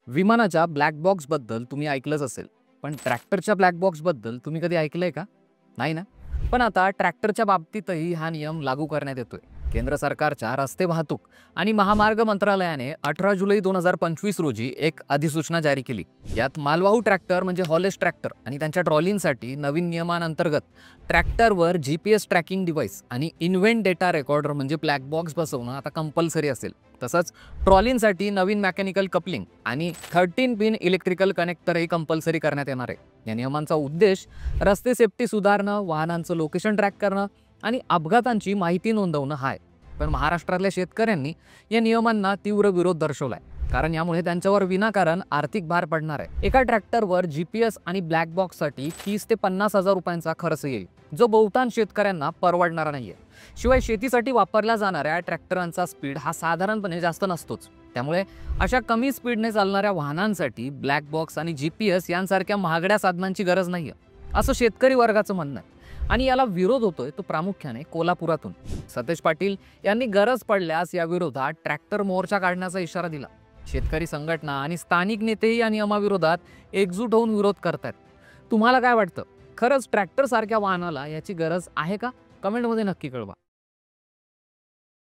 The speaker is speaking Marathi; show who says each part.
Speaker 1: विमानाच्या ब्लॅक बॉक्सबद्दल तुम्ही ऐकलंच असेल, पण ट्रॅक्टरच्या ब्लॅक बॉक्सबद्दल तुम्ही कधी ऐकलंय का? नाही ना? पण आता ट्रॅक्टरच्या बाबतीतही हा नियम लागू करण्यात येतोय. केंद्र सरकारच्या रस्ते वाहतूक आणि महामार्ग मंत्रालयाने 18 जुलै 2025 रोजी एक अधिसूचना जारी केली. यात मालवाहू ट्रॅक्टर म्हणजे हॉलेज ट्रॅक्टर आणि त्यांच्या ट्रॉलींसाठी नवीन नियमांअंतर्गत ट्रॅक्टरवर GPS ट्रॅकिंग डिव्हाइस आणि इन्व्हेंट डेटा रेकॉर्डर म्हणजे ब्लॅक बॉक्स बसवणं आता कंपल्सरी असेल. तसंच ट्रॉलींसाठी नवीन मेकॅनिकल कपलिंग आणि 13 पिन इलेक्ट्रिकल कनेक्टरही कंपल्सरी करण्यात येणार आहे. या नियमांचा उद्देश रस्ते सेफ्टी सुधारणं, वाहनांचं लोकेशन ट्रॅक करणं आणि अपघातांची माहिती नोंदवणं हा आहे. पण महाराष्ट्रातल्या शेतकऱ्यांनी या नियमांना तीव्र विरोध दर्शवलाय, कारण यामुळे त्यांच्यावर विनाकारण आर्थिक भार पडणार आहे. एका ट्रॅक्टरवर GPS आणि ब्लॅक बॉक्ससाठी 30 ते 50 हजार रुपयांचा खर्च येईल, जो बहुतांश शेतकऱ्यांना परवडणारा नाहीये. शिवाय शेतीसाठी वापरल्या जाणाऱ्या ट्रॅक्टरांचा स्पीड हा साधारणपणे जास्त नसतोच. त्यामुळे अशा कमी स्पीडने चालणाऱ्या वाहनांसाठी ब्लॅक बॉक्स आणि GPS यांसारख्या महागड्या साधनांची गरज नाहीये, असं शेतकरी वर्गाचं म्हणणं आहे. आणि याला विरोध होतोय तो प्रामुख्याने कोल्हापुरातून. सतेज पाटील यांनी गरज पडल्यास या विरोधात ट्रॅक्टर मोर्चा काढण्याचा इशारा दिला. शेतकरी संघटना आणि स्थानिक नेतेही या नियमाविरोधात एकजूट होऊन विरोध करतात. तुम्हाला काय वाटतं? खरंच ट्रॅक्टर सारख्या वाहनाला याची गरज आहे का? कमेंटमध्ये नक्की कळवा.